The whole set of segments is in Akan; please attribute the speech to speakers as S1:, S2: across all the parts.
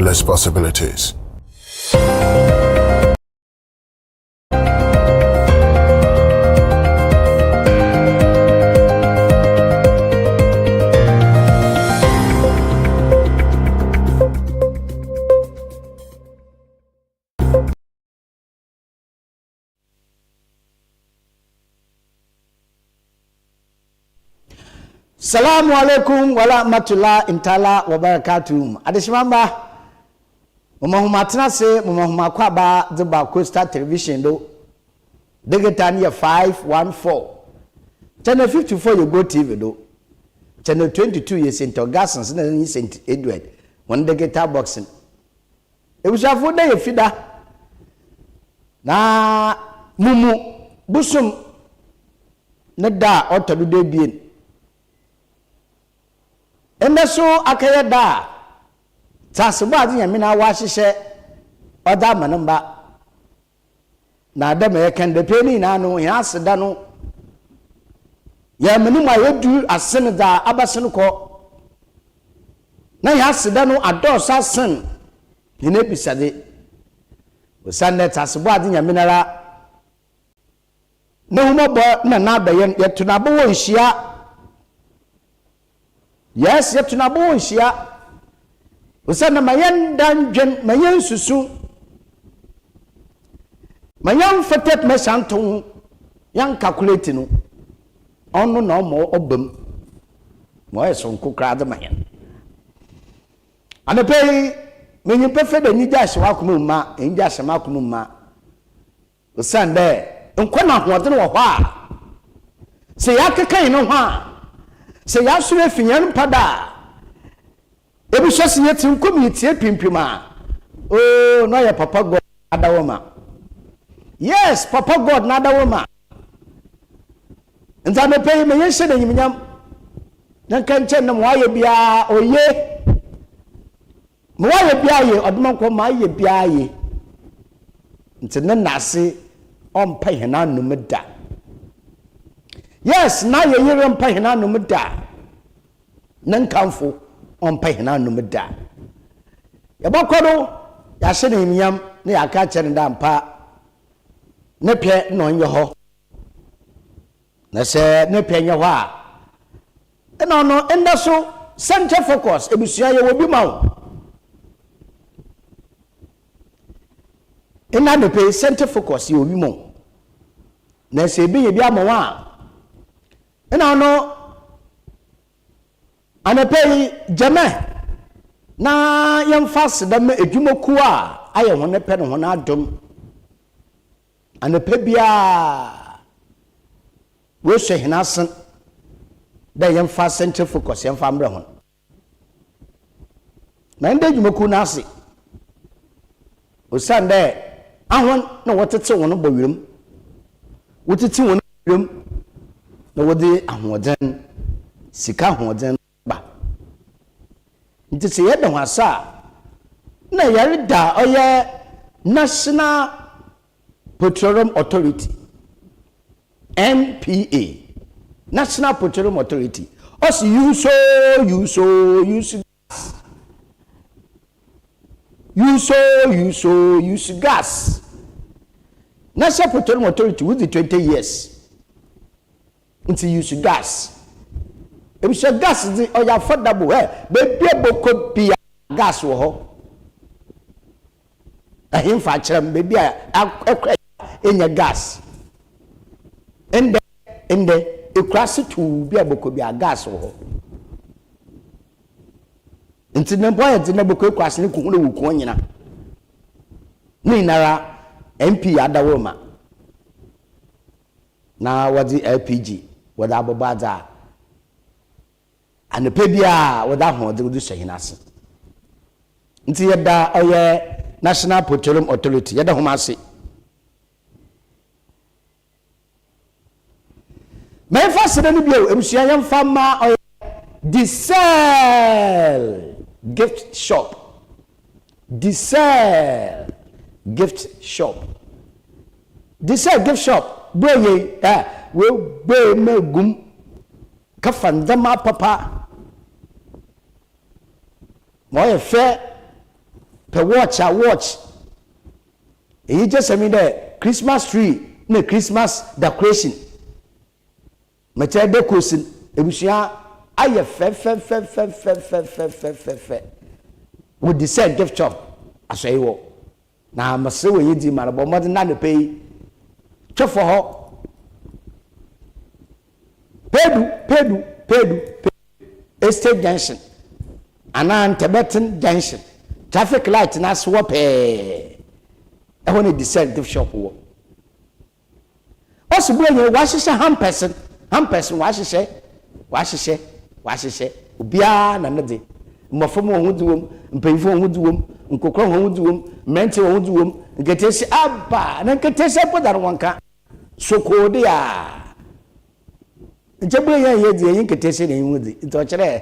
S1: endless possibilities.
S2: Salamu alaikum wa rahmatullah intala wa barakatuh. Adeshimamba mama se mama kwaba the Costa television do digital 514 channel 54 you go TV do channel 22 you St. Augustine na St. Edward one digital boxing e busafo da ye fida na mumu busum na da otodo de bien endeso akaya da tasebo adi nyamina wa hihye oda manamba na adam ye kende peni na no ya aseda no ya menu ma yedu asene da abasene ko na ya aseda no adosa sen hine bisade osande tasebo adi nyamina ra na humo bo na ba ye tunabo wo nhia. Yes, yet to Nabo Shia. Usana Mayan Dungeon, Mayan Susu. Mayan Fatet Messanton, young calculating. On no more of them. Moyes on Cookra the Mayan. And the pay, when you prefer the Nidas Wakumuma, in Jasamakumuma. The Sunday, don't come out what no wha. Say, I can't know why. Say ya sure finyan pada ebi so se yetim community pimpima oh no ya papa God adawoma yes papa God na adawoma nza me pay me yehye na nyimnyam nan kan chen na mo aye bia oye mo aye bia ye oduma ko ma aye bia ye ntene nase on pa hena numeda. Yes, now you hear on Pahina no meda. Nan kamfo on Pahina no meda. Yabakodo, Yasin yam, ne a catcher and dampa. Ne pe no in your ho. Ne say, ne pe your wa. And no, and that's so center focus, Ebusia will be mount. And now the pay center focus, you will be more. Ne say, be a biamawa. And I know, and I pay Jama. Na young fast, the Jumokua, I want a pen on our dome. And the Pebia will say Hinasson, the young fast center focus, young farm brown. Nande Jumoku Nasi. O Sunday, I want no what it's on a room. What it's on a room. No wodi ahoden sika ahoden ba nti se ye don asa na yare da oye National Petroleum Authority NPA National Petroleum Authority us use gas National Petroleum Authority with the 20 years until you use gas. If you gas is affordable, baby, boko be gas wo. A him facture, baby, in your gas. And the cross to be able to be a gas wo. Until the boy at the Nabucco crossing Kukunina. Ninara MP Adawoma. Now what's the LPG? What Abobada and the Pebia, what that one do say in us. Until yada oye National Petroleum Authority, yada homasi. My first interview, Msiayam Farmer or Diesel gift shop. Diesel gift shop. Diesel gift shop. Boye, we be me gum kafandama papa. Moye fe per watch a watch. You just I mean the Christmas tree, no Christmas decoration. Mature decoration, ebusia aye fe with the said gift shop asay wo. Na mase we yidi marabo mo na ne pay. Chofo ho. Pedu Estate Junction. Anan Tibetan Junction. Traffic light na swap I want to descend gift shop wo. Also boy you wash ham person wash obia na nade mofom wo huduwom mpanyfo wo huduwom nkokro wo huduwom mente wo huduwom nketesi aba na nketesi podar wonka sokode a njebwe ye die nketesi na yimudi nto kire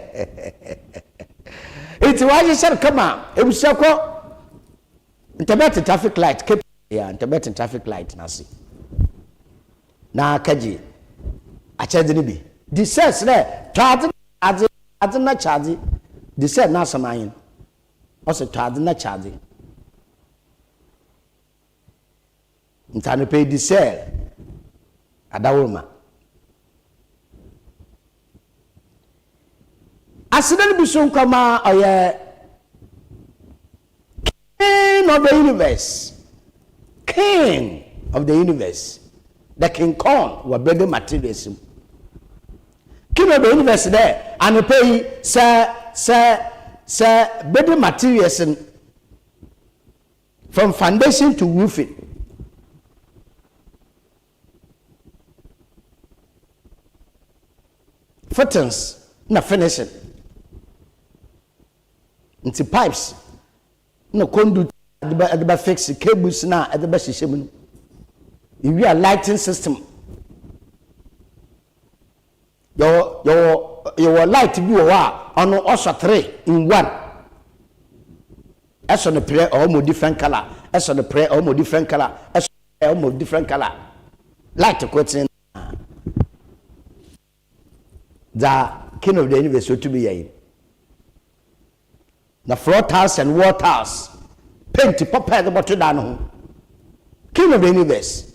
S2: iti waje shar kama ebusako Tibet traffic light keep ya Tibet traffic light nasi na kaji achede ni bi the says there charge na charge the said na samayin also charge na charge ntane pay the sell adawoma asidan bisun kama oye King of the universe, King of the universe, the King Kong were better materialism. King of the universe there, and the pay sir better materialism from foundation to roofing. Footings, na finishing. Into pipes. No conduit at the fix cables now at the best shimmy. If you are lighting system, your light view on also 3 in 1. As on the prayer almost different color, as on the prayer almost different color, as almost different color. Light to question the king of the universe to be a. The floor tiles and wall tiles paint to pop the bottle down. King of the universe.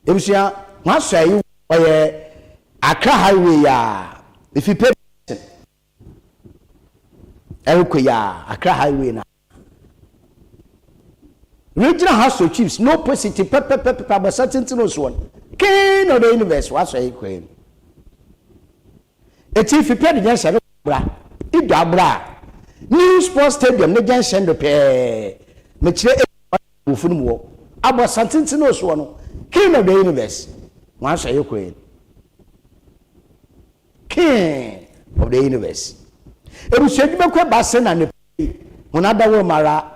S2: If you must say you Accra highway, if you pay Accra highway now. Regional House of Chiefs, no positive but certain to no one. King of the universe, what's a queen. A chief prepared the junction bra. It bra. New sports stadium, the junction the pair. Mature Ufunwo. About something to know one. King of the universe. Once a queen. King of the universe. It was said to be Bassin and the when other were Mara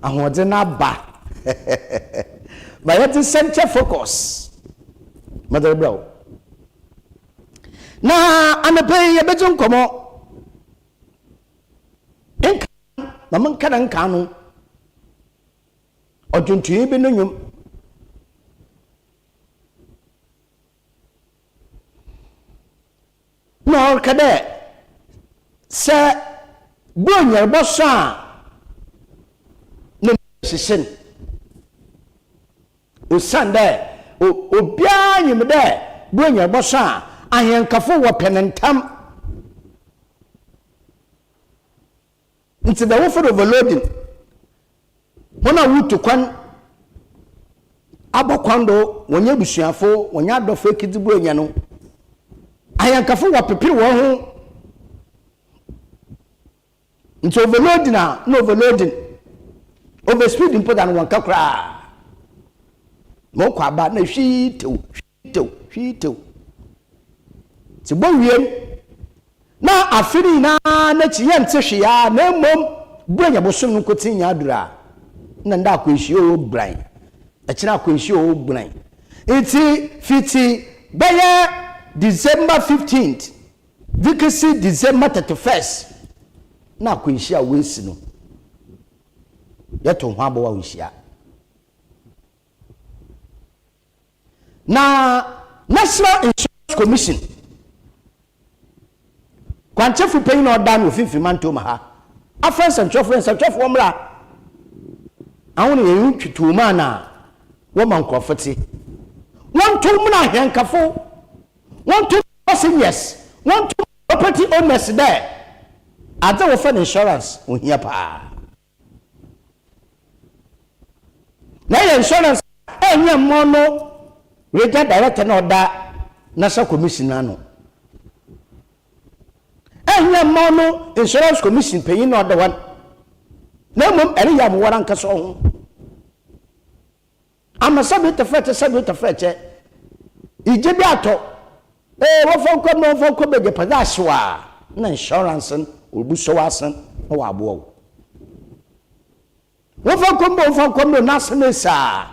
S2: and was in a bar. But at the center focus. Mother Bro. Na anape yebejun komo enka na manka na nka no oduntuye bi no nwum no kade se bonya boso a no sisen o sande obia nyim de bonya boso a ahenkafo wo penentam into the offer overloading wona wutu kwan abokwando wonye busuafo wonye adofo ekidibu enya no ahenkafo wo pepere wo ho into overloading no overloading overspeed important one kakra mo kwa ba na hwitew ti bowiem na afiri na chiye ntehwe ya na mom buanya bosom no kotinya adura na nda akwanhie o bran akira akwanhie o bran iti fiti beye December 15th vikisi December 31st na akwanhie a wesi no yeto ho abo wa wihia na National Insurance Commission kwanchefu pay no dan wo fifi manto ma ha afense ntwofo omra awon ye ntwitu ma na wo man krofoti won to mu na henkafo won to yes won to property owners there ade wo fa insurance ohia pa na insurance enye mono regional director na oda national commission ano enye mono insurance commission pay na oda one na mum ere ya mo waran kaso ho ama sabi te fete ije bi ato wo fon ko beje padashwa na insurance obuso wasan na wa abo wo fon ko na senesa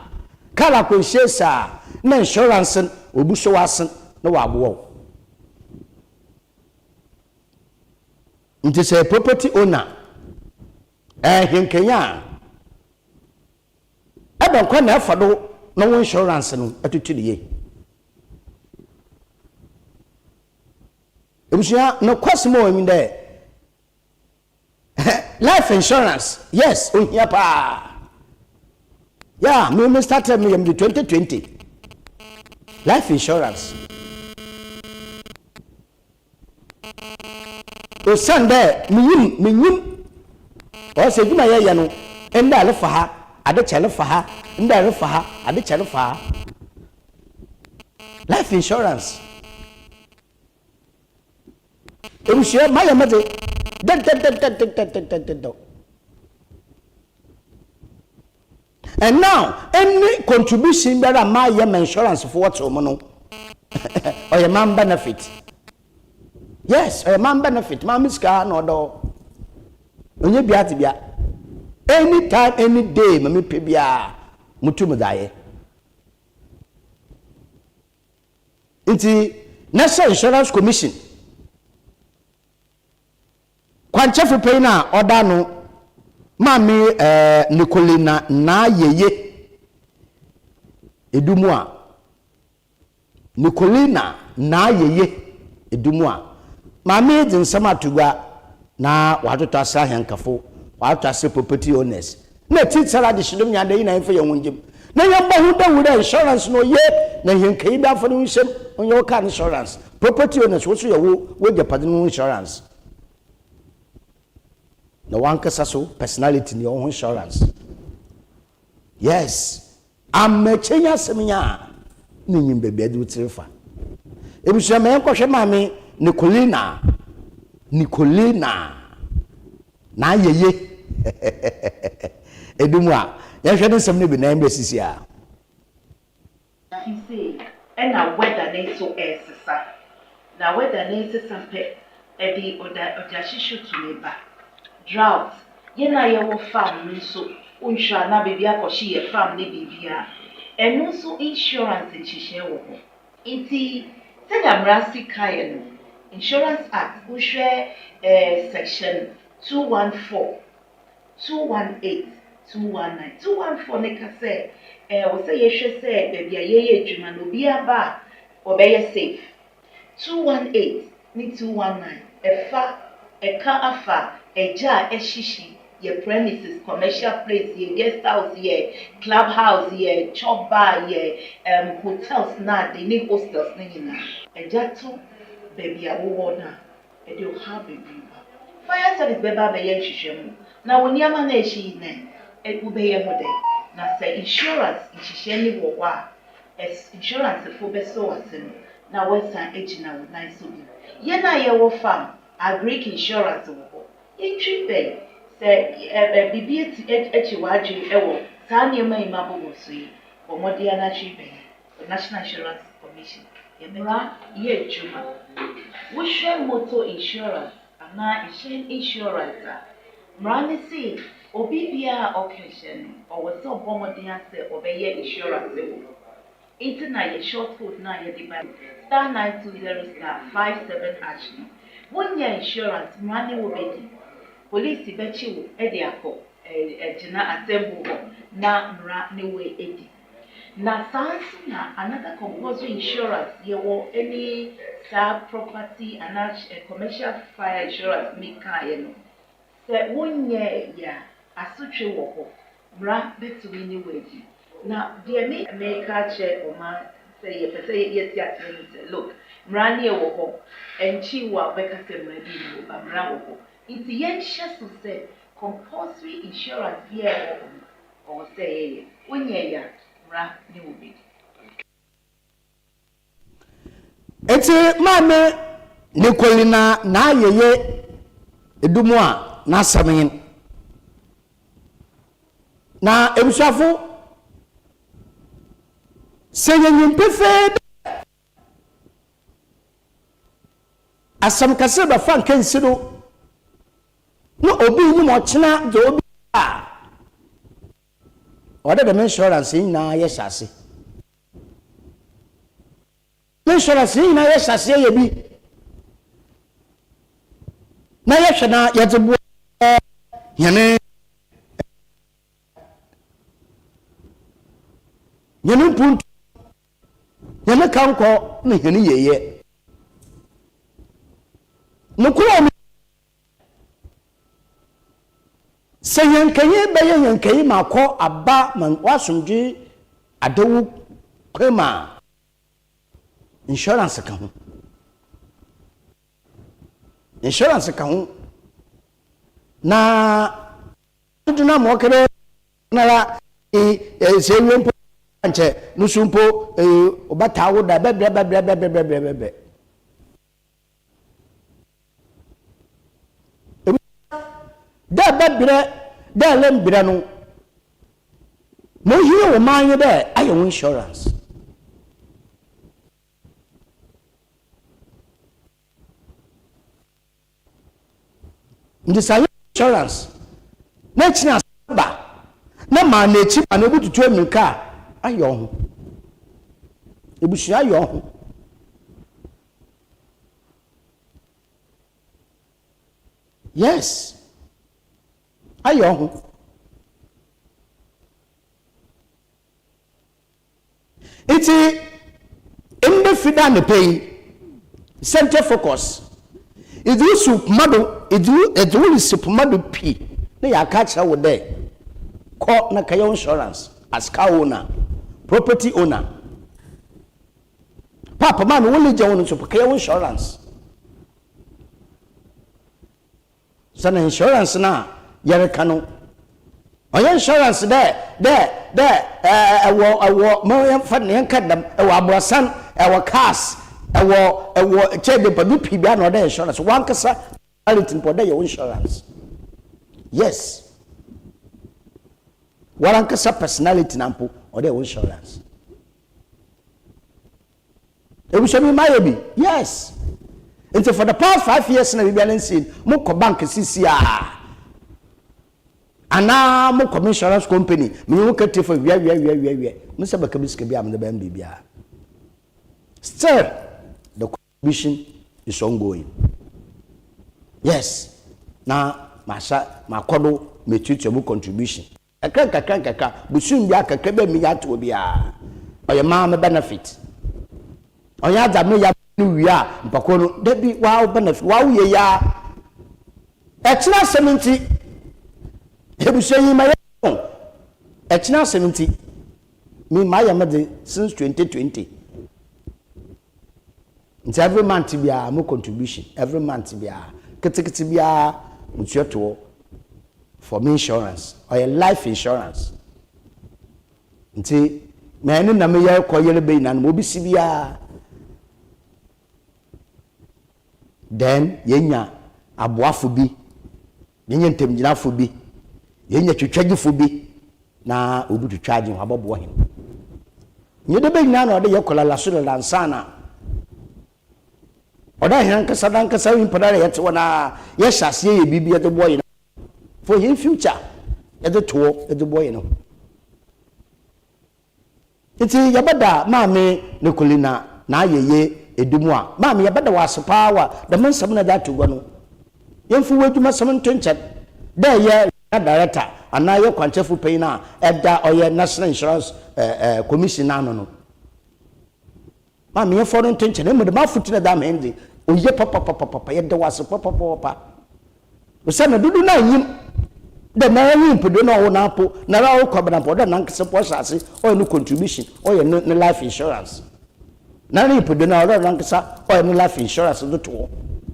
S2: kala ko shesa na insurance obuso wasan na wa abo nti say property owner henkenya ebe kwa na afado na wo insurance no atutiriye ebusia no kwasimo emi de life insurance yes on here pa yeah me started me in 2020 life insurance o sande minyim o se duma ye no enda alefa ha ade chele fa ha enda alefa ha ade chele fa ha life insurance ebusia maya made and now any contribution that my insurance for what's no or your man benefit yes or your man benefit my miska no do onye biati bia anytime any day me pe bia mutum daye inti national insurance commission kwanchefu pay na oda no mami Nicolina na yeye edumu a Nicolina na yeye edumu a mami di nsama atugwa na watoto asa henkafo watoto asa property owners na titsara de shidum nya de na enfe ye wonjem na yamba hu da wura insurance no ye na henkai da fa no nsem onye wo ka insurance property owners wo so ye wo japade no insurance no one kasa so personality ni on insurance yes amechenya semnya ni nyimbe bia de utrefa ebusia me enkohwe mami Nicolina na yeye edumu a ye hwe ne sem ne bi na embrasisi a
S1: say na weather na so esesa na weather na esesa pe e di oda shishu tumeba drought yena ye wo farm nso unhwa na bebi akohye ye farm ne bibia eno so insurance nhihye wo ho nti se da mrasi kaye no insurance act unhwe section 214 218 219 ne ka se wo se ye hwe se bebi ye adwuma no bi aba obeye safe 218 ni 219 eka afa eja eshishi ye premises commercial place ye guest house ye club house ye chop bar ye hotels na de ni hostels na nyina eja to baby awo na e de ha baby fire service beba be ye hwehwem na woni ama na eshi ne e ku be ye ho de na say insurance nhihye ni wo wa insurance fo be so asem na wesan ejina wo na so bi ye na ye wo farm agric insurance wo intri say bibi echi wadwe ewo saa niema ima bobo so yi omodi ana twi National Insurance Commission yemra ye juma we share motor insurance ana insurance mrani si obi bia occasion or we so bomodi ase obeye insurance wo internet ye short code na ye di by *920*57 actually one year insurance mrani wo bedi police bechi wo e de akọ ejina asembu ho na mra ne we edi Na sanso na another compulsory insurance yewo any property and commercial fire insurance meka ye no. Se wonye ya asotwe wo ho mra betumi ni wagi. Na de meka che o ma say yes look mra ne wo ho enchi wa beka se mra di no ba mra wo ho. Inti yen hye so say compulsory insurance ye wo or say wonye ya
S2: eti mame Nicolina na yeye edumu a na samen na ebusuafo seyenyin pefe asam kase ba fan kansido no obi ni mo chena de obi a What the insurance in na yes ase. Insurance in na yes ase ye bi. Na yes na ye te bo yene punt yene kanko na yene yeye. No kuro Sayan kaye bayan kaye mako abba man wasumji adewu kwema insurance ka ho na duna mo kebe na la se wempo anche nusumpo obatawo da bebe da babire da lembira no mo hiye wo manye da ayo insurance ndisa insurance na china ba na ma na echi ba na obututu emika ayo ho ebusu ayo ho yes ayo ho iti imbe fida ne pay center focus idu supmado idu supmado p na ya catch wo there ko na kayo insurance as car owner property owner papa man wole je wonu so kayo insurance sana insurance na yare kanu oya insurance there awo mo yan fa ne kadam awo abrosan awo cars awo chebe padu pibia no there insurance one kasa quality for there your insurance yes one kasa personality nampo or there insurance ebusemi mayebi yes until for the past 5 years na bibia nsin mo ko bank sisi ana mo insurance company me wo kete for wi mo se baka biska bia am na ban bibia still the contribution is ongoing yes na makodo metutu mo contribution akaka busun bia akaka ba mi ya to bia oya ma me benefit oya da me ya wi a mpakono debi wow benefit wow ye ya extra 70 Ebusheni my echina 70 me my amade since 2020 it's every month bia mo contribution every month bia ketekete bia mutioto for me insurance or a life insurance nti me ene na me ya koyele be na mo bi sibia then yenya aboafo bi yenya ntemgyinafo bi yenya twetwagifo bi na obutu twaje ho abobo hin nyede be nyina na ode yekola lasoro lansana oda hin kasa wi podare yete wona ye hyase ye bibia de boy for him future yede to yede boy no iti yabada maame Nicolina na ayeye edumu a maame yabada wasepa wa de mansam na da to go no yemfu wadwuma sam tonche da ye director ana ye kwanchefo pay na eda oye national insurance commission na no ma me foreign tension e mo de ma futuna da ma ndi oye papa ye de wase papa o se na dudu na nyim de na yin pedo na wo na po na ra wo kwabana po de na nkese po shase o no contribution o ye no life insurance na yin pedo na wo na nkesa o ye no life insurance do to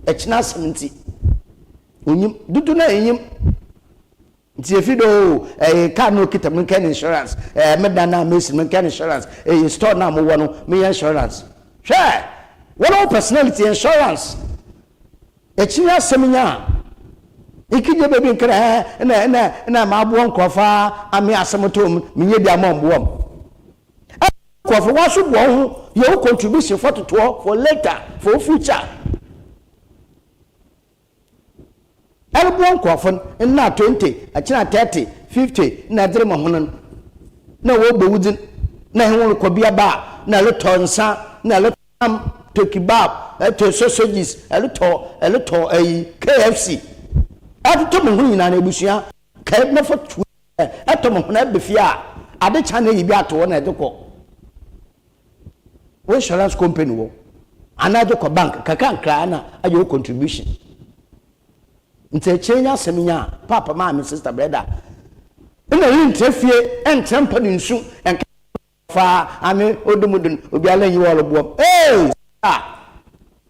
S2: e china 70 onyim dudu na enyim nti efido car no kita mun kan insurance medana mesin mun kan insurance store na mo wono me insurance hwe wono personality insurance e china seminya ikije bebi nkra na ma abo nkofa ame asemotom menye bi amamboam nkofa waso bo ho your contribution for later for future elbo nkofa na 20 achina 30 50 na dere mo honon na wo bewudin na henwo ko bia ba na le tonsa na le am to kebab to sausages elito KFC atoto mo nyina na ebusua ka na fotu atomo na befia ade cha na yibi ato na edeko wo insurance company wo anaje ko bank kaka nkra na ayo contribution nte chenya seminya papa ma me sister brother ina yin trefie entrempa ni nsu enka fa ame odumudun obi ala yi wolo bo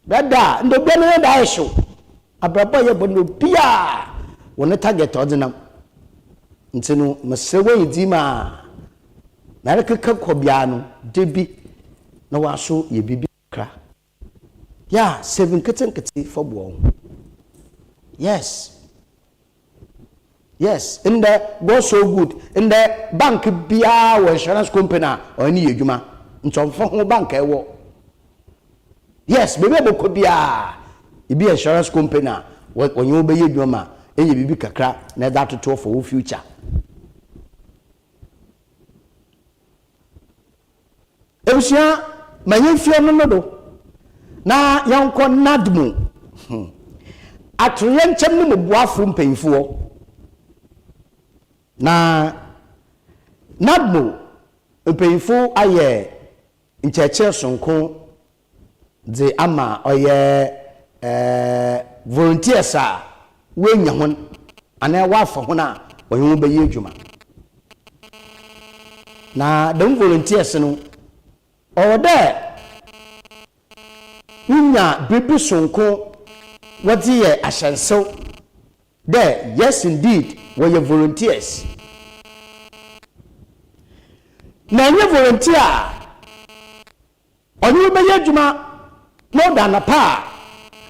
S2: brother ndo bia na da isho abrabo ye bono bia wona target odinam ntinu mesewe yidima na rekeka ko bia no debi na waso ye bibi kra ya 7 kete for bo yes in the go so good in the bank bia or insurance company oni yedwuma ntomfo ho bank ewo yes bebe boko bia ibi insurance company wonye obeye dwuma enye bibi kakra na that to for future ebusia manye fie no do na yanko nadmu atoye nchem no mbuafo mpanyifo na nadmu mpanyifo aye ncheche sonko de ama oye volunteers a wenya hon ana wafa ho na onye be yedwuma na dem volunteers no ode unya bibi sonko what ye ashanso there yes indeed were your volunteers na ye volunteer onye be yedwuma no dana pa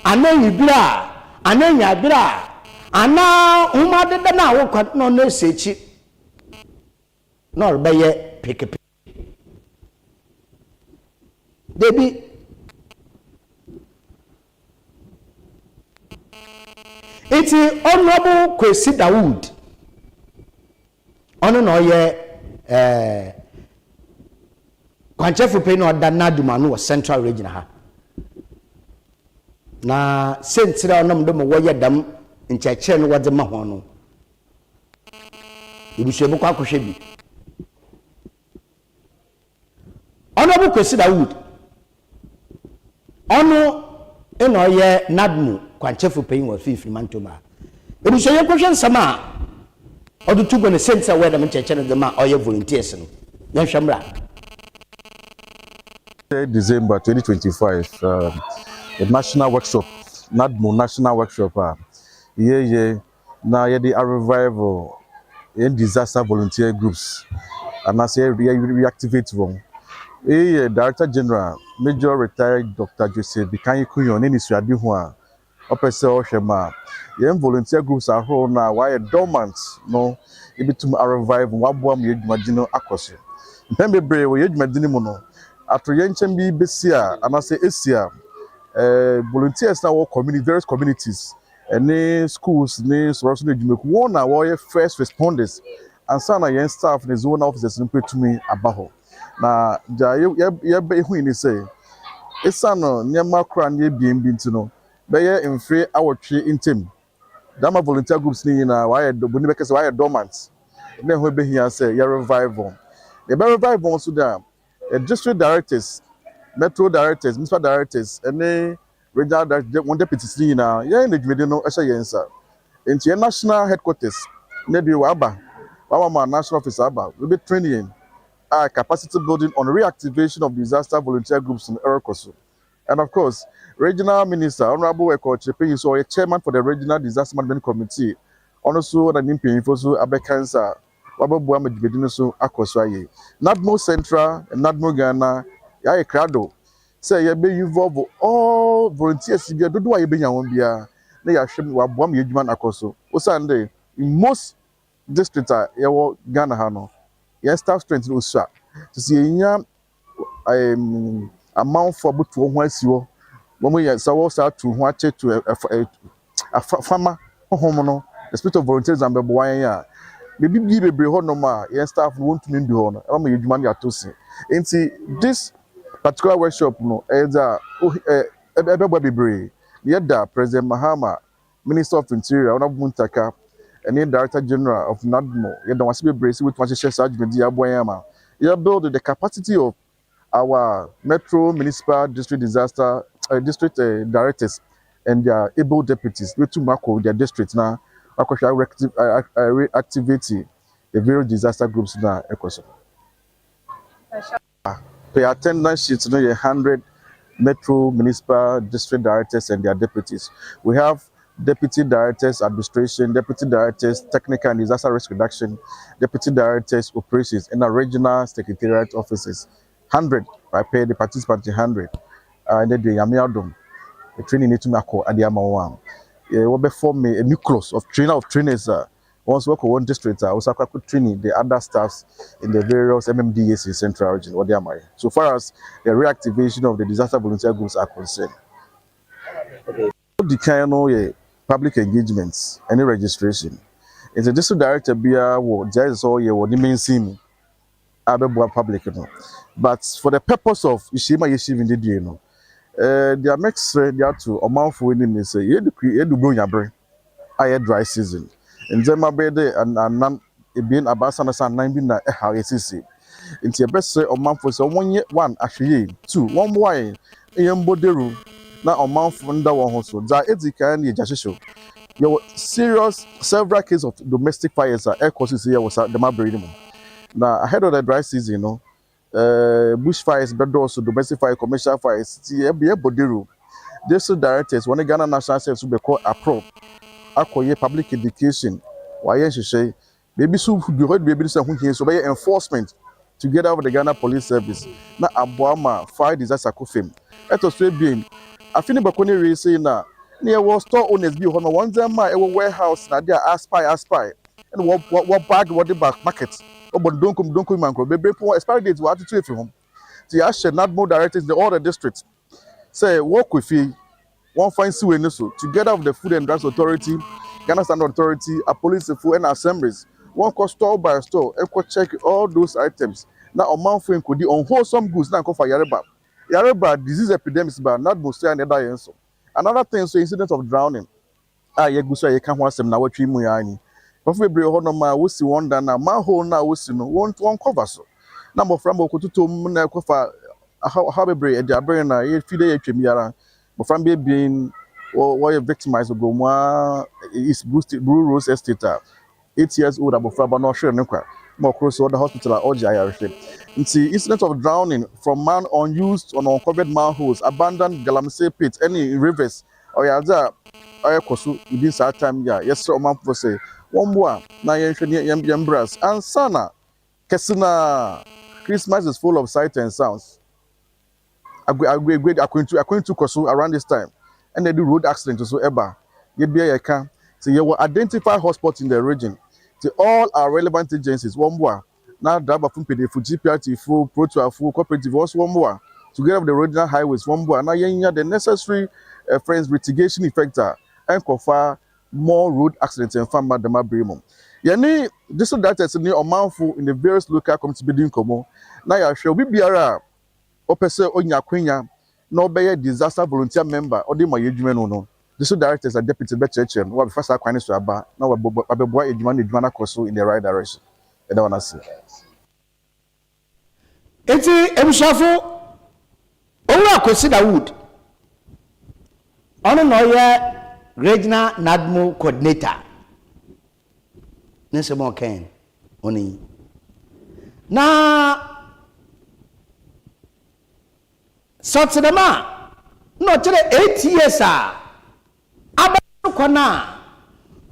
S2: anan bira anan ya bira ana huma deda na wo kwa no na sechi no be ye pick debi iti honorable Kwesi Dawood ono no ye kwanchefu pe no da naduma no central region ha na sentira onom do mo woye dam ncheche no wode ma ho no ibushebu kwa kohwe bi honorable Kwesi Dawood ono eno ye nadmu kwanchefu pe wo fifi mantoma ibushebu kohwe nsama odutugo ne sentira we dam ncheche no de ma oye volunteers no yan hwamra
S3: December 2025 the national workshop NADMO national workshop na the revival in disaster volunteer groups and as reactivate wrong Director General Major Retired Dr. Joseph Bikanyi Kunyon in Israel ho a opese ohwema volunteer groups are whole now why dormant no ebitum revive waboam yedwumadino akoso mpembebre we yedwumadini mu no atoyenchen bi besia anase esia volunteers now community various communities and schools ne sorosho ne dwumaku won na wo first responders and sana yen staff ne zone officers npe tumi abaho na ja ye be hu ni say esano nyama kra ne biem bi ntino be ye mfre awotwe intem dama volunteer groups ni na why do boni be kese why dormant na ho be here say ya revival the be revival so that district directors, metro directors, municipal directors, and regional directors, one deputies na ya in the dwede no ehye yensa enti national headquarters na bi waba ma national office aba we be training capacity building on reactivation of disaster volunteer groups in Erokoso. And of course, Regional Minister, Honorable Eko Chepe, so a chairman for the Regional Disaster Management Committee, also the Nimpi Infosu Abekansa, Wababu Medinoso Akoswaye. Not more Central and not more Ghana, Yaya Crado. Say, you be involved all volunteers, you do what you be young, they are showing Wabam Yujman Akoso. Osande, in most districts, Ghana Hano. Yes, staff strength no sir. To see amount for but to one you when we so start to watch it to a farmer home no the spirit of volunteers and be ya maybe be ho no ma yes staff want to be ho no am you man ya to see this particular workshop no is ebe bebre yeda President Mahama, Minister of Interior Honorable Muntaka, and the Director General of NADMO, you don't want to be braced with what you share you build the capacity of our metro, municipal, district disaster, district directors and their able deputies. We to mark their districts now, reactivate the various disaster groups now. Pay attendance sheets, 100 metro, municipal, district directors and their deputies. We have deputy directors administration, deputy directors technical and disaster risk reduction, deputy directors operations, and our regional secretariat offices. 100 I pay the participants 100. And then the Yamiadum, the training need to make at the Amawam. Will be form a nucleus of trainers. Once work on one district, also could training the other staffs in the various MMDAs in Central Region. What they are. So far as the reactivation of the disaster volunteer groups are concerned. The kind of public engagements, any registration. It's a district director be a word, there is all your main sim, public, But for the purpose of Ishima Yeshiv in the day, they are mixed they are to amount for winning is a year to create the bring brain. I dry season. And then my bed and none being a bass and a son 9 how it is. Into your best say amount for so 1 year, 1 actually 2, 1 wine, a young boderu. Now a month under one household. That is the kind of show. Your serious several cases of domestic fires are air causes here was at the Mabridum. Now ahead of the dry season, bushfires, but also domestic fire, commercial fires, be a bodiru. These directors, when the Ghana National Service will be called APRO, acquire public education. Why she say, maybe so be heard baby who here so by enforcement together with the Ghana Police Service. Now Abuama fire disaster kofim. It was being I feel bakoni we say na near was store owners be on one time my warehouse na there aspire and what bag what the back market but don't come man be expire date what to from home the action not more directors in the all the districts say work with you one fine see we so together with the Food and Drugs Authority, Ghana Standard Authority, a police food and assemblies one cost store by store and could check all those items now a month frame could be on wholesome goods now for Yareba. Yareba disease epidemics but not most and another thing so incident of drowning you go so you can't watch them now what you yani but we bring on my we see one dana my whole now we see no one cover so number from to na kofa how be bring the brain na you feel you twemiara but from being or you victimized go more is boosted Blue Rose Estate 8 years old above but not sure more close to the hospital or Irish. See incident of drowning from man unused or uncovered manholes, abandoned galamsey pits, any rivers or yaza or kosu within that time. Yes, sir, man for say one more na yembras and sana kesina Christmas is full of sights and sounds. I going to kosu around this time and they do road accident so ever. You be a can so you will identify hotspots in the region. To all our relevant agencies, one more. Now driver from PDF, GPRT, full, Proto, full, cooperative, also one more. Together with the regional highways, one more. Now you the necessary friends mitigation effector and confer more road accidents and farm madama bremo. Yani, this is that is a new amount in the various local community building como. Now you shall be biara or person on your queen, no be a disaster volunteer member or the my no. The two directors are deputy church and what first acquaintance to about now a boy in the right direction. ɛda wana se
S2: eti ebushafo owura Kwesi Wood ono no ye regional NADMO coordinator nese mo ken oni na Sotedema no chere 8 years aba ko na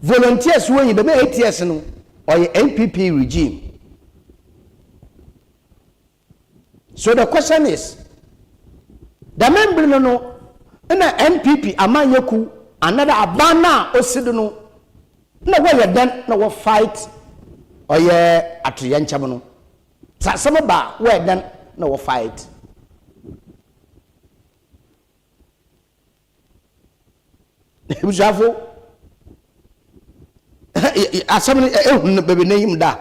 S2: volunteers wey be 8 years no or NPP regime. So the question is, the member no na NPP amanyeku another abana osido no na we den na we fight oye atoyancham no sasem ba we den na we fight Bujafo asem ehun bebe nehim da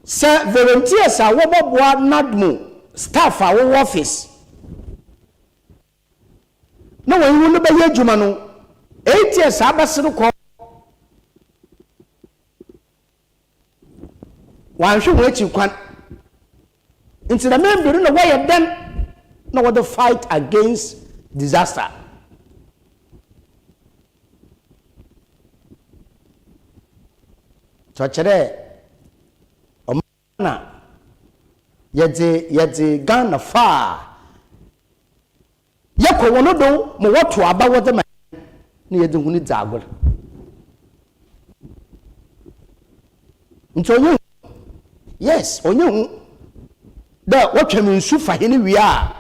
S2: se volunteers a wo boboa NADMO staff a wo office na wo hu no be adwuma no 8 years abasere ko wan hwe wo chi kwan into the member no way then no what the fight against disaster. So chere omana yete Ghana fa yako wono do mo woto aba wote ma ni yede huni dzagol nto onye yes onye hu da wotwa mi nsu fa hene wi a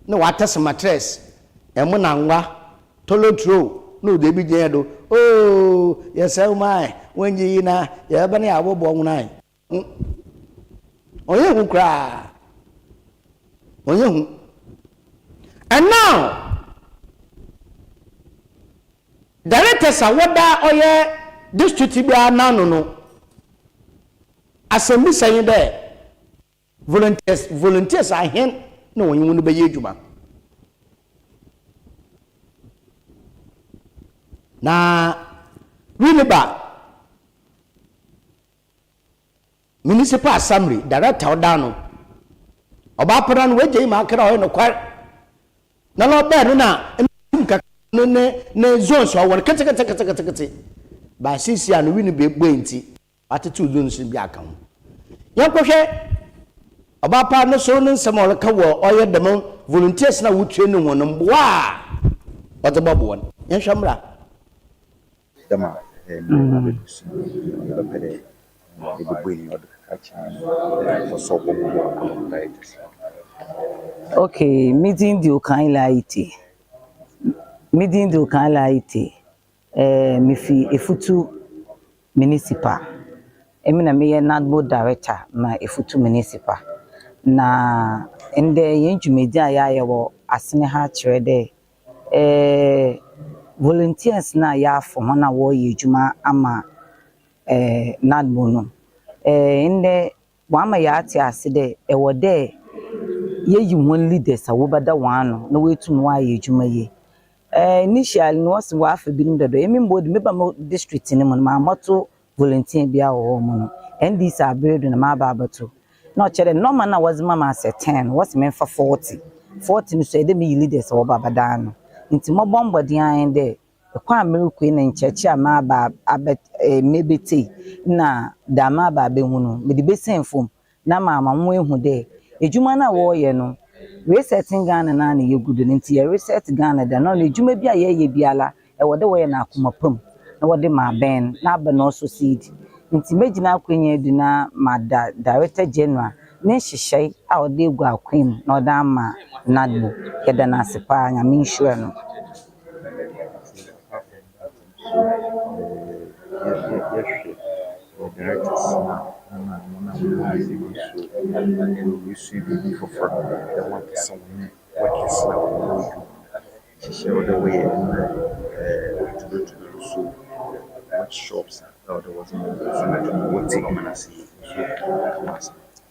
S2: na watase mattress emo na nwa tolotro no de bi je do oh yes my when you na ya ba na abobo nwuna onye hu kra onye hu. And now directors are wada oye district bia nanu no asemi saying there volunteers are hen no when you no be adwuma na Winneba municipal assembly director odano oba pera no weje ma kra ho no kwar na lo be no na no ne zone so won kete ba sisi anu Winneba egbo enti atete zones bi aka ho yankohwe oba pa no so no nsem o ka wo oye dem volunteers na wo train no no mboa otobobo won yanhwamra
S4: dama
S5: Okay, meeting the Okanlaite. Meeting the Okanlaite. Me fi efutu municipal. Emina me NADMO director ma efutu municipal. Na ende yenjumedia ya yewo asene ha kire de volunteers na ya for na wo yejuma ama NADMO no inde wama ya ati ase de ewo de yeyi one leaders a wo bada wano na wetu wa yejuma ye initially no was wa afa bi ndo emi mbodi meba mo district ni mo ma moto volunteer bia wo mo no ndc abredo na ma ba abato na chere normal na was mama as 10 was men for 40 no so de me leaders wo bada no nti mo bombo dian de kwa ameriku na nchechi ama ba mebete na da ma ba be hu no me de be senfom na mama nwo ehu de ejuma na wo ye no resetting Ghana na na ye gudu nti ye reset Ghana da na ejuma bia ye biala e wo de wo ye na akomapam na wo de ma ben na ba no so seed nti megina akwenye du na ma director general ne hyehyai a wo de gu akwem na oda ma NADMO ye da na asepa nya me sure no
S4: directors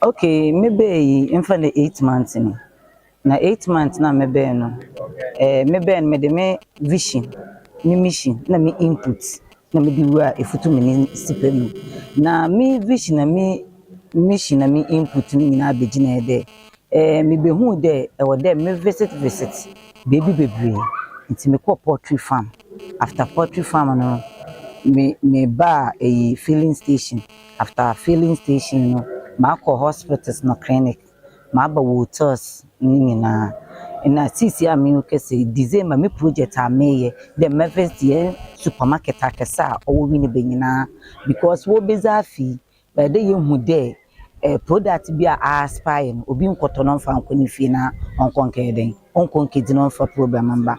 S5: okay maybe in for the 8 months ni na 8 months na maybe no maybe me de me vision me mission na me input na me di wa efutu municipal na me vision na me mission na me input ni nyina abegina de me behu de e wo de me visit baby bebre nti me call poultry farm after poultry farm no me ba a filling station after filling station no ma call hospitals no clinic ma ba hotels ni nyina na sisi a me kese December me project a meye the Memphis ye supermarket akesa owo wi ni benyina because wo bezafi by the ye hu de product bi a aspire no obi nkoto no mfa nkoni fi na onkonke den onkonke di no mfa problem mba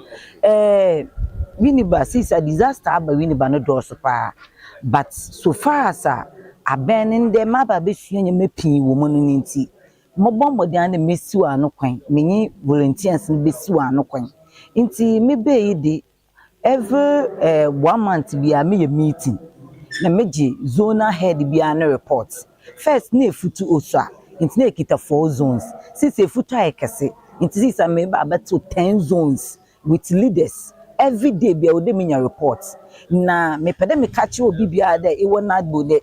S5: winiba sisi a disaster aba winiba no do so pa but so far as abenin de maba be sua nyame pin wo mo no nti mobombo de an mesiwa ano kwan menyi volunteers no besiwa ano kwan nti me be yi di every 1 month bi a me meeting na meji zonal head bi an report first na efutu osua nti na ekita 4 zones sisi efutu ayekese nti sisi me ba beto 10 zones with leaders every day bi a ode me nya report na me pede me catch obi bia de e wona gbo de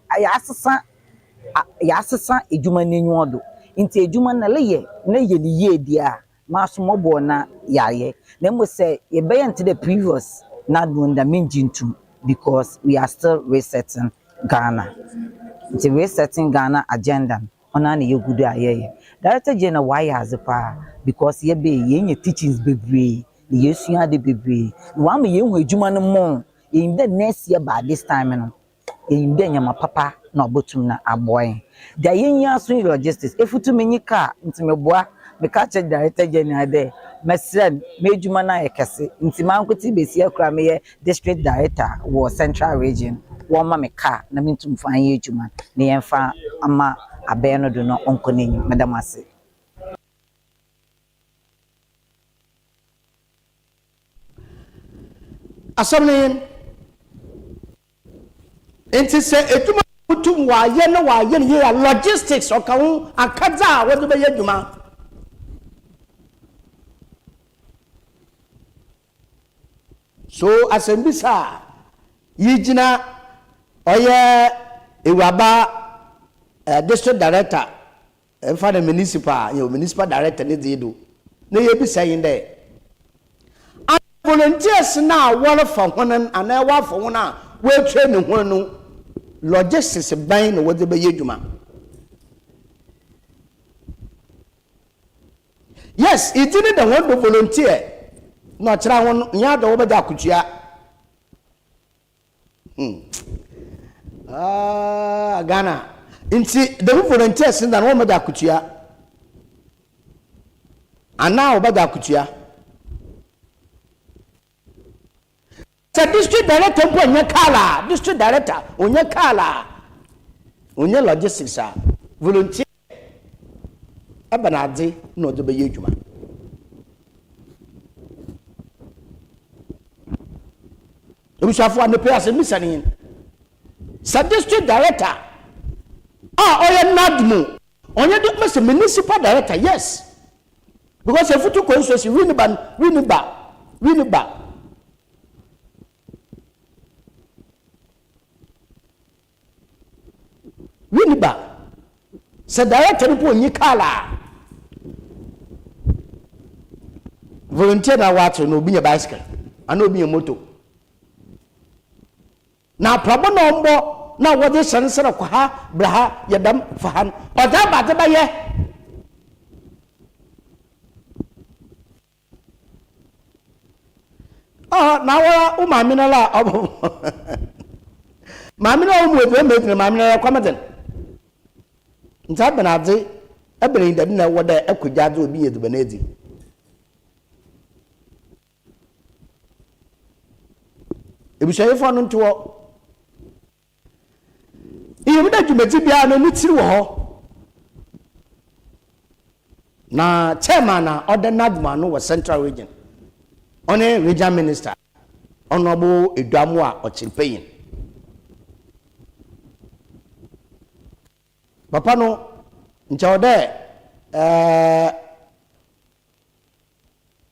S5: ayasesa ejuma nenyu odo nti ejuma na leye na ye ni ye dia maso mobo na yaye na mo say ye be yent the previous na do nda menjintum because we are still resetting Ghana. Nti resetting Ghana agenda ona na ye gudu ayeye director general why has pa because ye be ye nye teachings bebre ye sua de bebre wa me ye hu ejuma no mo in the next year by this time no in the nyama papa na obotum na aboy da yenya so logistics efutu menyi ka nti meboa me ka che director general de mesrem mejuma na ekese nti mankoti besi akra me ye district director wo central region wo ma me ka na mintum fan ye ejuma na yemfa ama abe no do no onkonenyi madam ase
S2: asomni enti se ejuma mutum wa ye na wa ye ne ya logistics o ka hu akaza wo do be ye djuma so asembisa yijina oye ewaba district director for the municipal municipal director ne dido ne ye bisa yin de volunteers na wala fa honan ana wa fa hona we train honu logistics ban no wode be yeduma yes it didn't the one volunteer no try won nya do be da kutua Ghana inti the volunteers na no me da kutua ana obada kutua the district director onye kala district director onye kala onye logistics volunteer abanade no do be yedwuma obusafo ane pay ase misani sa district director oye nadmu onye do me municipal director yes because if you constituency winiba winiba se director po nyi kala volunteer na wato no obi nya bicycle ana obi nya moto na probo no mbo na wode sansara kwa ha braha yadam fahan oda bade ba ye na wa o mamina la obo mamina o mu ebe me mamina la kwamaden nta benade ebere ndadi na woda akugyaade obi yedu benedi ebusayefo no nto iyo bida dwumati bia no nitiri wo ho na chairman na order nadma no wo central region one regional minister honorable Eduamu a ochimpeyin papa no ncha ode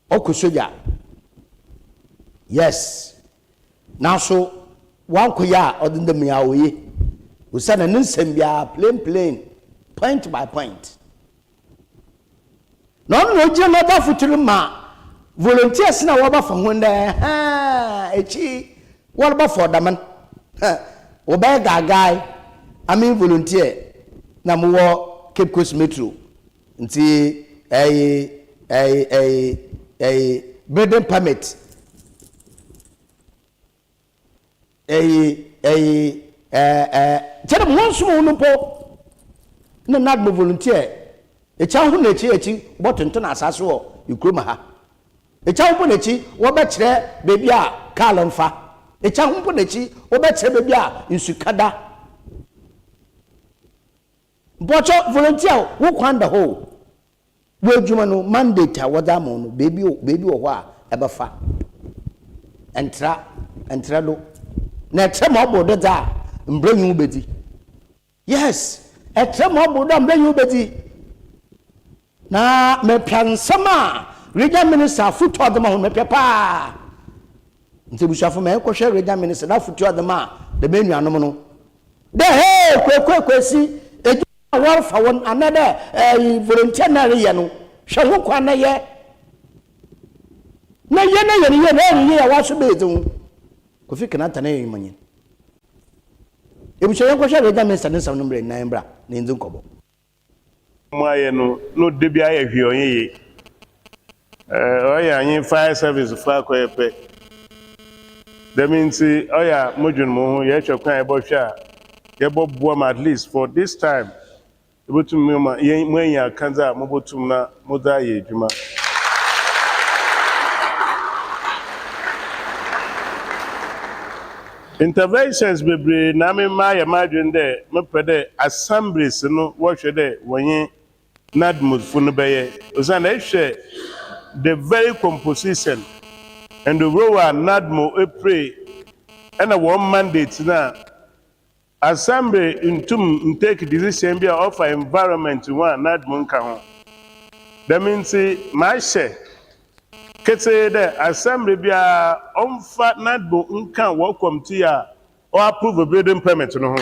S2: okusoja yes now so wan koya odinde miawoye Usana ninsembia plain point by point. No je no da futuru ma volunteers na wo ba fa ho nda echi wo ba for da man wo ba gagai I volunteer na mo wo Cape Coast Metro nti building permit tell them once more no po na not be volunteer e cha hu na echi botton na asase wo ikroma ha e cha hu na echi wo ba kire baby a kalonfa e cha hu na echi wo ba kire baby a insukada bocho volunteer wo kwanda ho wo adwuma no mandate a wada mo no baby wo ho a ebefa entra lo na etrem obodo da mbranyu bedi yes etrem obodo mbranyu bedi na me piansama regional minister foot of the man me pepa nti bushafo me ko hwe regional minister na foot of the man the menu anom no de hey kwesi eju war fa won another volunteer na ye no hwe ho kwa na ye na ye wa so bezu Kofi Kenyatta na yimanyin ebuche yanko hwe regional minister ne sam no mbre nan bra ne nzu nkobo
S6: Mwaye no debi aye hwe onye oya anyi fire service fa kwepe that means oya modun mo ho ye twekwan e bo hwe a ye bo boam at least for this time ebotum ma ye mwanya kanza mobotum na moda ye djuma interventions bebre na me ma ya madwen de me pede assemblies no wo hwe de wonye nadmud funu beye ozana ehwe the very composition and the role nadmo pray and a one mandate na assembly intum take decision be of environment one nadmo nka ho that means my share kete the assembly bia onfa nadbo nka wo committee a or approve a building permit no ho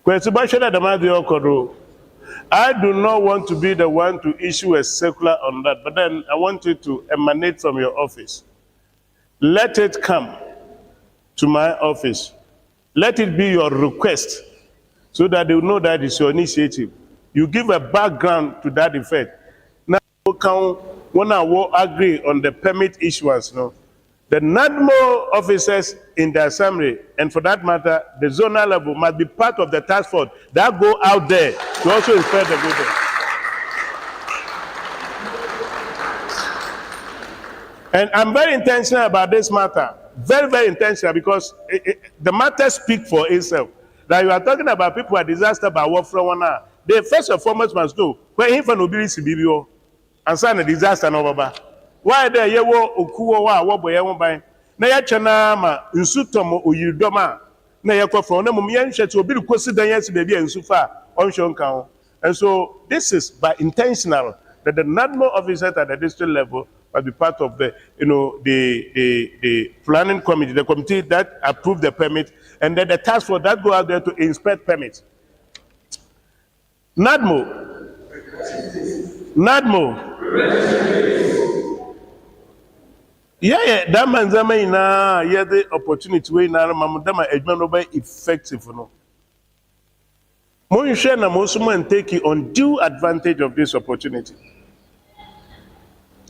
S6: I do not want to be the one to issue a circular on that, but then I want it to emanate from your office. Let it come to my office. Let it be your request so that they will know that it's your initiative. You give a background to that effect. Now, when I will agree on the permit issuance, no, the NADMO officers in the assembly, and for that matter, the zonal level must be part of the task force that go out there to also inspect the building. And I'm very intentional about this matter. Very, very intentional because the matter speaks for itself. That you are talking about people who are disaster by what from one hour. They first and foremost must know where he for nobility BBO and sign a disaster over. Why there ye wo okuwo wa wo boye won ban na ya chena ma nsutom oyiridoma na ye kwafo na mum ye nhwe ti obi kosi dan yesi be bia nsufa onhwe nka ho. And so this is by intentional that the NADMO officers at the district level must be part of the the planning committee, the committee that approve the permit, and then the task force that go out there to inspect permits. NADMO. Yeah, that man's na yeah the opportunity we na mamudama ejma no be effective no. Mo share na mo and take undue advantage of this opportunity.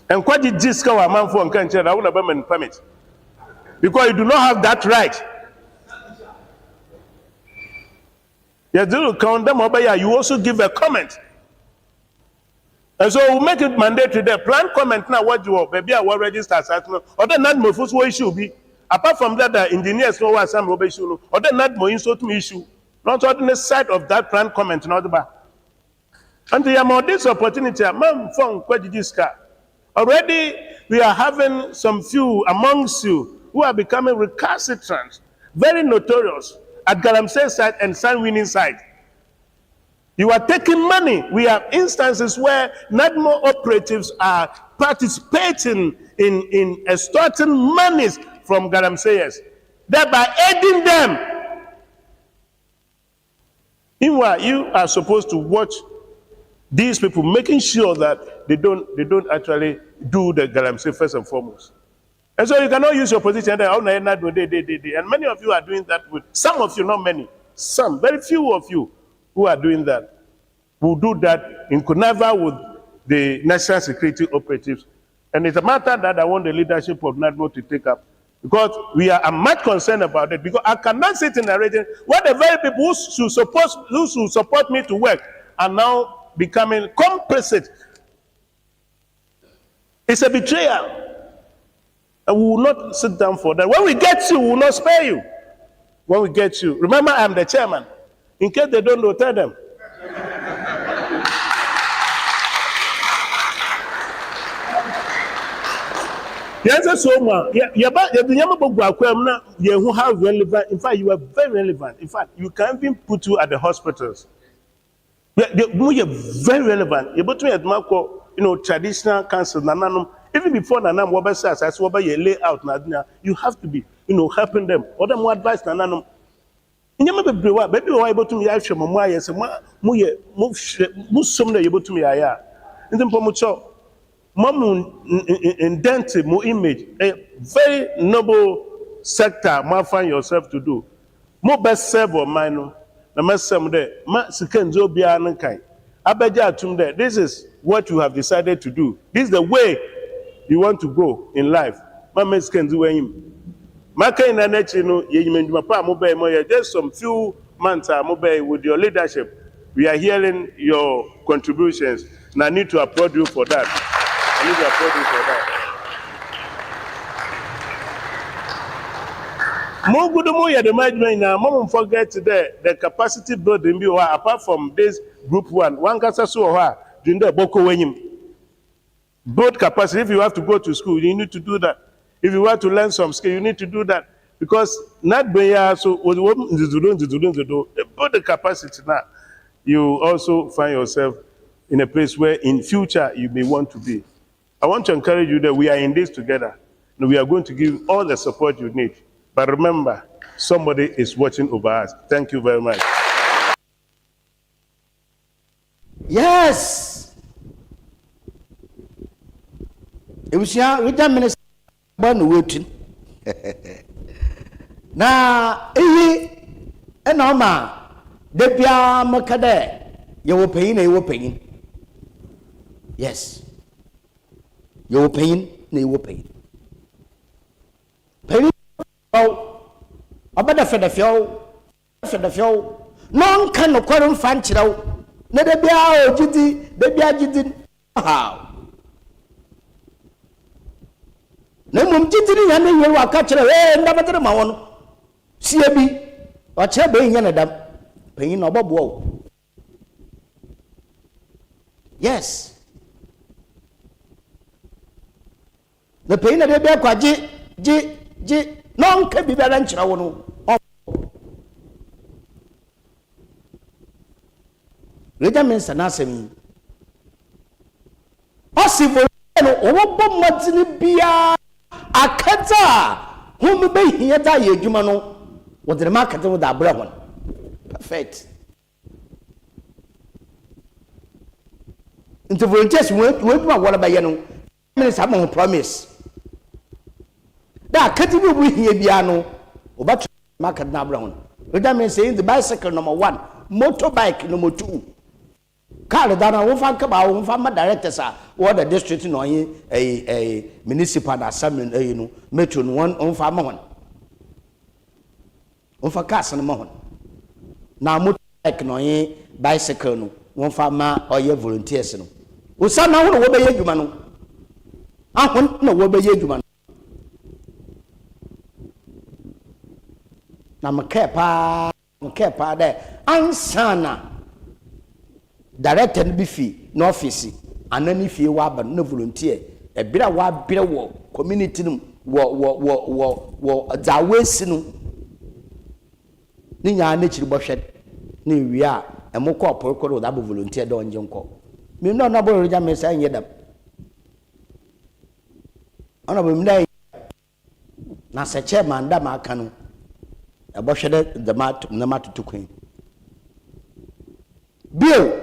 S6: And quite the disco a man for nkan chere na be man permit. Because you do not have that right. You do count them over here, you also give a comment. And so we'll make it mandatory there. Plan comment now what you want, baby, I will register as or then not more first issue be. Apart from that, the engineers know what some rubbish issue, or then not more insult me issue. Not on the side of that plan comment, not the and the amount this opportunity, man from Kwediska. Already we are having some few amongst you who are becoming recalcitrant, very notorious at Galamsey side and San Winning side. You are taking money. We have instances where NADMO operatives are participating in extorting monies from galamseyers, thereby aiding them. Meanwhile, you are supposed to watch these people, making sure that they don't actually do the galamsey first and foremost. And so you cannot use your position there. And many of you are doing that with some of you, not many, some, very few of you who are doing that will do that in conniver with the national security operatives. And it's a matter that I want the leadership of NADMO to take up, because we are much concerned about it. Because I cannot sit in a region where the very people who should support me to work are now becoming complicit. It's a betrayal. And we will not sit down for that. When we get you, we will not spare you. When we get you, remember I'm the chairman. In case they don't know, tell them. Yes, so much. You how relevant. In fact, you are very relevant. In fact, you can even put you at the hospitals. You are very relevant. You put me at Marco, traditional council. Even before Nanam Waba says, as Waba you lay out Nadina, you have to be, helping them. Or them more advice Nanam. You never be baby were able to me. I show my yes, move some able to me. I in the Pomucho. Mamu indent mo image, a very noble sector, ma find yourself to do. Mo best serve or mine, na masam de, ma sikenzo bia nankai. Abeja atum de, this is what you have decided to do. This is the way you want to go in life. Ma meskenzo weim. Ma kai na nechi no, ye menduma mo be mo ye just some few months mo be with your leadership. We are hearing your contributions, and I need to applaud you for that. I need to applaud you for that. More good more the management now. Mom forget the capacity building be apart from this group one kasa so ha during the boko wenyim. Build capacity. If you have to go to school, you need to do that. If you want to learn some skill, you need to do that. Because not be so build the capacity now. You also find yourself in a place where in future you may want to be. I want to encourage you that we are in this together, and we are going to give all the support you need. But remember, somebody is watching over us. Thank you very much.
S2: Yes. It was young, with that minister, born waiting. Now, and Oma, the Pia Macade, you were paying, Yes. You were paying, they were paying. Paying, about the few, none can no quarrel fancy out. Let the bear, Jitty, the bear didn't. How? No mum Jitty, and you are catching away, never to the mountain. CB, or Chabby and a dam, paying no bob woe. Yes. The pain of the bear, none can be balanced. Regiments and Assem. Possible, Obo Martini Bia, a Kata, whom be here, Jumano, was the market with that brown. Perfect. Into volunteers went what about you? Minutes among promise. That can't be here, Biano, or but market now brown. Regiments saying the bicycle number 1, motorbike number 2. Carl Dana won't find about one directors are what the district in a municipal assembly, metro one on farm on for cast and mohon. Now, motorbike no bicycle, one farmer or your volunteers. Well, some now will obey you, man. I want no obey you, man. Now, my care there, Ansana. Director be fee, no office, and then if you are no volunteer, a bit of what beer work, community, the way sinu. Ninya nature bullshit, ni we are, and more corporate that volunteer don't jump. Me no number of them saying them. Ona be mdai na se chairman da ma aka no e bo hwede the mat na matutu kwen bio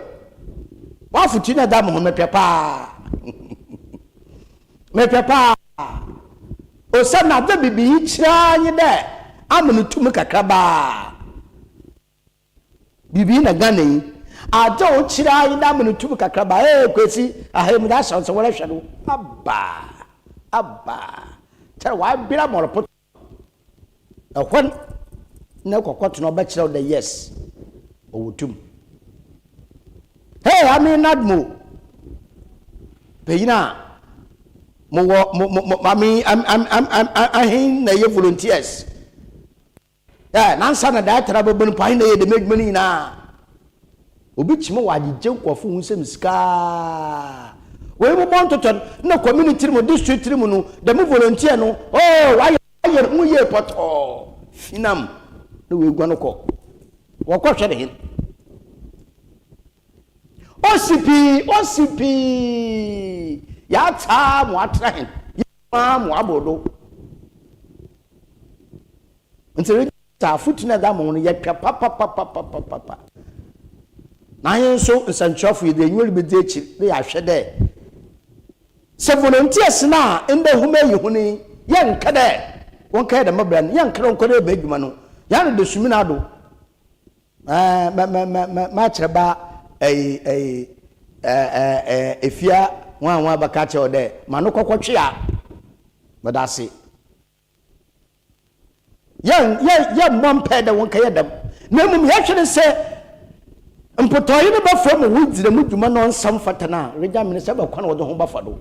S2: wa futi na da mo mepepa mepepa o se na da bibi kira nyi de amunu tum kakraba bibi na gana yi aja o kira nyi da amunu tum kakraba kwesi ahem da so so wala hwado abba tell why bira more put a one no cocotte no bachelor the yes or tum. Hey, I mean not mo Payna mo mommy I'm volunteers. Yeah, Nansana that trouble been pine they make money na. Obich mo wadi joke of some scar. We want to turn no community mo district no the mo volunteer no oh why mu ye pot oh finam no we gwana ko wo ko hwede hin OCP ya ta mo atra hin ya mo abodo ntere ta futuna da mo no ye twa papa na yen so nsanchofu de nweli be de chi de ya hwede se volunteers na inde huma yi huni yan kada won kai da mabran yan kran ko de bedwuma no yan de sumina do ma treba efia wan baka che ode ma no kokotwe a badase yan mompe da won kai da na mum ya hwere se mpotoyi ne ba from wudire mudwuma no nsam fatana reja minister ba kwana wo ho ba fado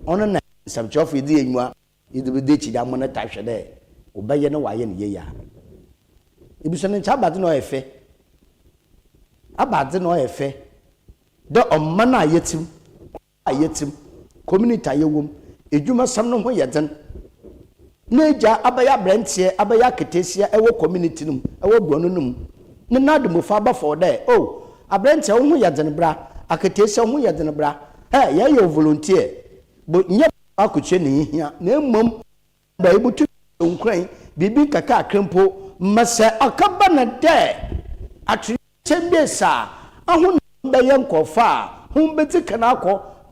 S2: ono na sabchof idi enwa idibide chi da mona ta hwede obaye ne waye ne yeya ibiso ne cha bade no efe abade no efe de omma na ayetim community ayewom ejuma sam no ho yeden neja abaya brantie abaya ketesia ewo community num ewo buonu num ne nadum fa ba for there oh abrantie ho yeden bra aketesia ho yeden bra ye ye volunteer bo nye akuche ne hia na emom ba ibutu nkran bibi kaka akrempo masa akaba na de atu chembesa ahu be yenkofa hu beti kana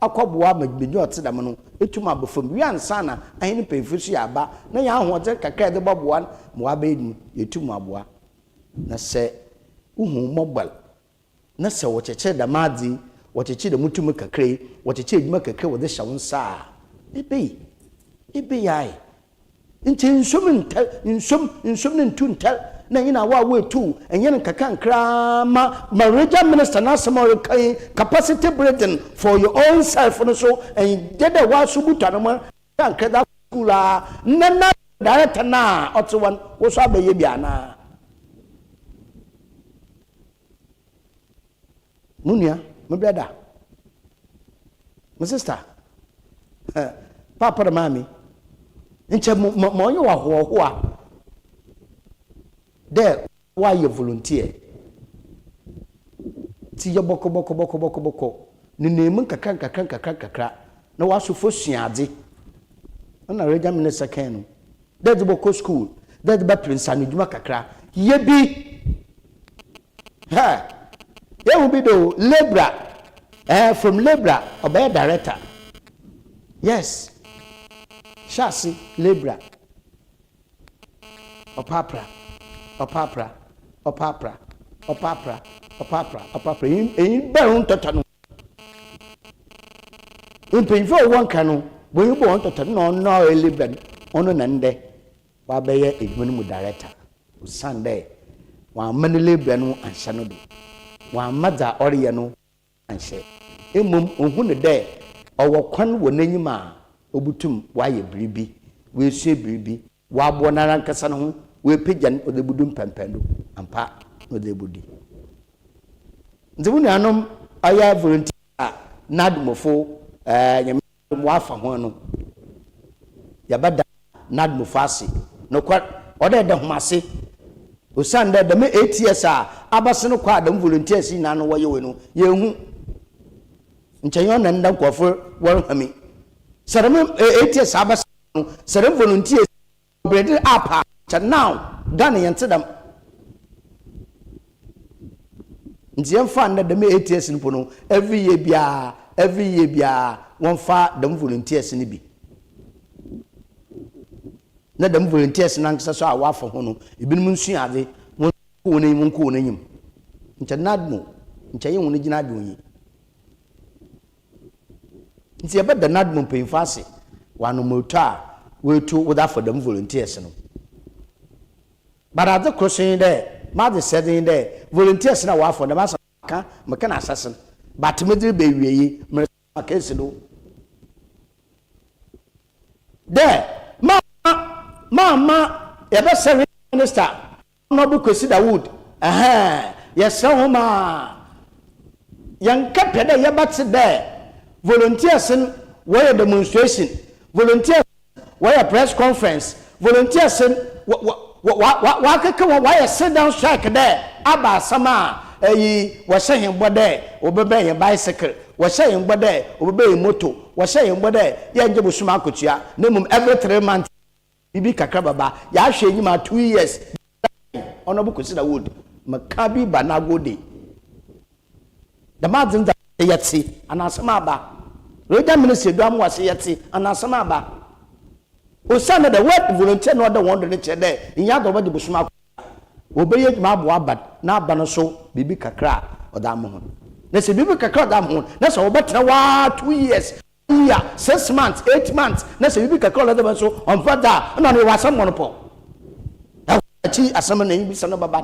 S2: akọboa magbenyu otedam no etuma bofam wi ansana ahini pefusu ya ba na ya ahoje kakra de boboa mo abedu etuma aboa na se uhu mobile na se wocheche da madi wocheche da mutum kakra wocheche eduma kakra wo de shawunsa ebe yai nti nsum ntuntal na yina wa wetu enyen kakankra ma regional minister na samore kai capacity building for your own self no so and dede wa subuta no ma kankra da kula na director na otwan wo so abaye bia na munia my brother my sister papa da mami nche mo onye wa ho a there why you volunteer ti ye boko ni nemu kakra na waso fosuade na regional minister kan no there boko school there ba prince anuduma kakra ye bi ha ye will be do labor from labor obey director yes Shasi labor opapra in baron totano in painful one canoe when you want to no labor on an ende while be a minimum director Sunday one many labor no and shanado one mother oriano and say a mum on the day or one when any ma obutum waye bribi we se bribi wa bonara nkasa no we pejan odebudum pempendo ampa odebudi nzebunu anom aya volunteer nadmofo nyam wafa ho no yabada nadmofo ase no kwa ode de homase osande de me 8 years abase no kwa adam volunteers na no waye we no yehu ncheyo na nda kwofo worhami Serem ATS abasa no serem volunteers bread up now Ghana yentedam nti yemfa na dem ATS no no every year bia won fa dem volunteers ni bi na dem volunteers na nkesa so awafo ho no ebinum nsuade won ko onanyim nti nadmo nti ye won gina ade onyi nti ye beda nadmo penfase wano moto a wetu with for them volunteers no but at the crossing there mother said in there volunteers na wa for them asa ka meka na assassin but medre be wiyi me case do there mama ebe service minister no be consider wood yes homa yanka pede ye bat there volunteers where demonstration volunteers where press conference volunteers why sit down strike there aba sama was saying bode obebe him bicycle was saying bode obebe moto was saying bode ya nje busuma kotua nemum every 3 months bibi kakra baba ya hwe nyima 2 years onobu consider wood makabi banagode the madam that yati anasama ba Roja ministry do am wase yati anasama aba osana the word volunteer no other one ne che there nya do ba de busuma obeye ma abo abad na aba no so bibi kakra odam ho na se bibi kakra odam ho na se obetra wa 2 years 6 months 8 months na se bibi kakra odam so on father na no wasam monopo achi asama na bi sana baba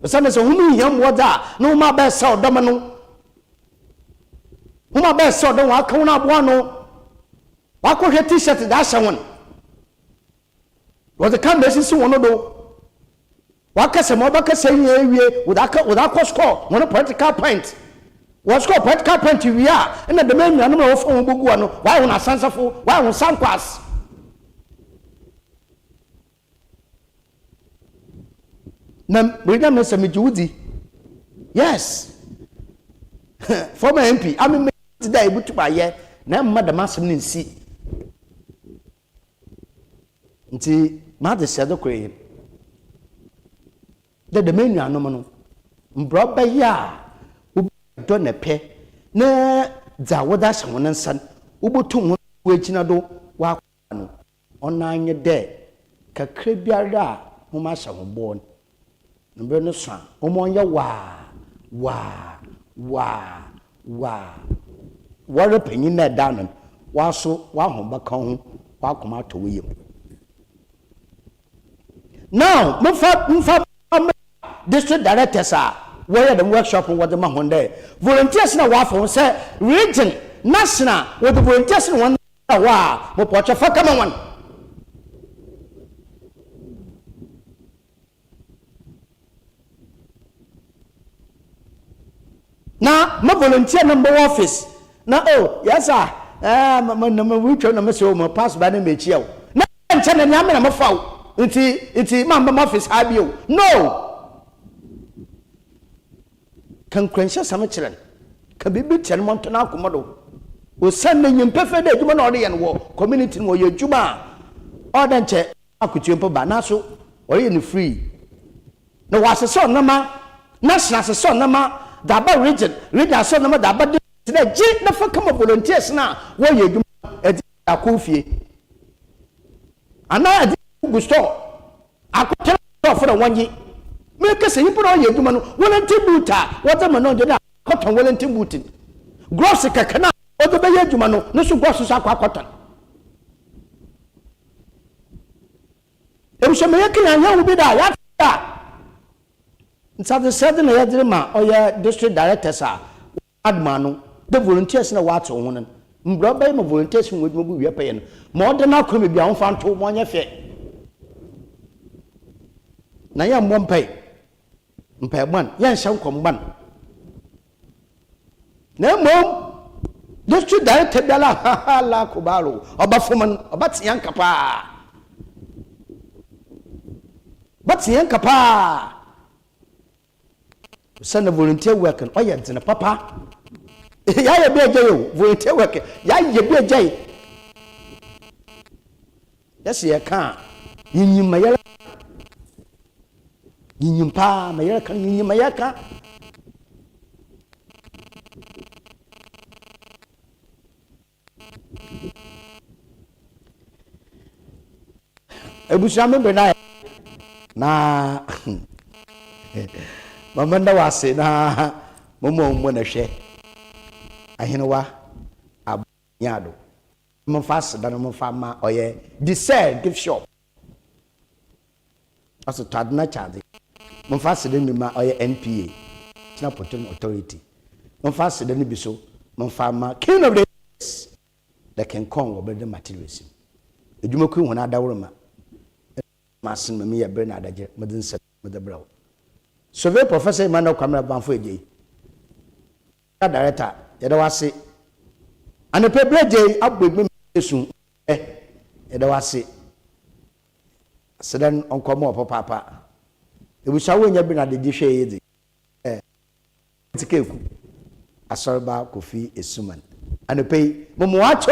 S2: osana se hunu yam woda no ma ba sa odam no Uma be so don wa kan na bo no wa ko he t-shirt da sha won was the can be sisi won do wa ka se mo ba ka se wie with that score one political point was score political point we are na the man no wo fo bugu no wa won asansafo wa won sankwas na we na se me judi yes former MP today butu baye na madam asem ne nsi nti ma de se dokwe de menu anom no mbro ba ya do ne pe na za woda hye won nsan ubotu ho wagina do wa no onanye de kakra biara ho ma hye ho bo no no so omonye wa wore panyin na danon waso wa homba kan ho wa koma to wiyem now mfa district directors are where the workshop what the mahonde volunteers na wa for say region national with the volunteers one wa mo pocha fa kama one na my volunteer number office na oh yes sir we try na me say o pass by na me chia na nche na nya me na me fa nti my office habio no kan kwansha sama chiran ka bibi chen mo to na akomodo o san na nyimpe fe da adwuma na ode ye no community no ye adwuma oda nche akutu mpo ba na so ore ye no free na wasese onama national sese onama daba region so nama daba na ji na fa kama volunteers na wo ye adwuma edi akofie ana edi gusto akotela for the one year make say you put on ye adwuma no volunteer buta what am no dey akoton volunteer butin gross kakana o do be ye adwuma no so gross so akoton em so me yakina nya wo bi da ya Inside seven yadrima or your district directors are admanu, the volunteers na water woman. Mbroba my volunteers with me be paying. More than I could be on found to 1 year fair. Na yam one pay. Mpay one, yan shall come one. No more district director la kubalo, or buffoman, or bats young capa. Bats young capa. Send a volunteer working. Oh, yeah, it's in a papa. ya ye be je yo volunteer work ya ye be je yes ye kan yinyim mayela yinyim pa mayela kan yinyim mayaka ebushame be na mamanda wase na momo na hwe ahenewa abanyado mo fast da no mo fa ma oye the sell gift shop aso tadna charge mo fast da mi ma oye NPA National Portal Authority mo fast da ni bi so mo fa ma king of the can come over the materials edwuma ku hu na adawro ma sen me ye bre na adaje modin se me the bro survey professor Emmanuel Kwamra Banfo Eje director yeda wase ane pebreje agbegbe mesu yeda wase sedan onkomo papa ebusa wonya bi na de hwe yedi tikeku ASORBA Kofi Essuman ane pei momo acho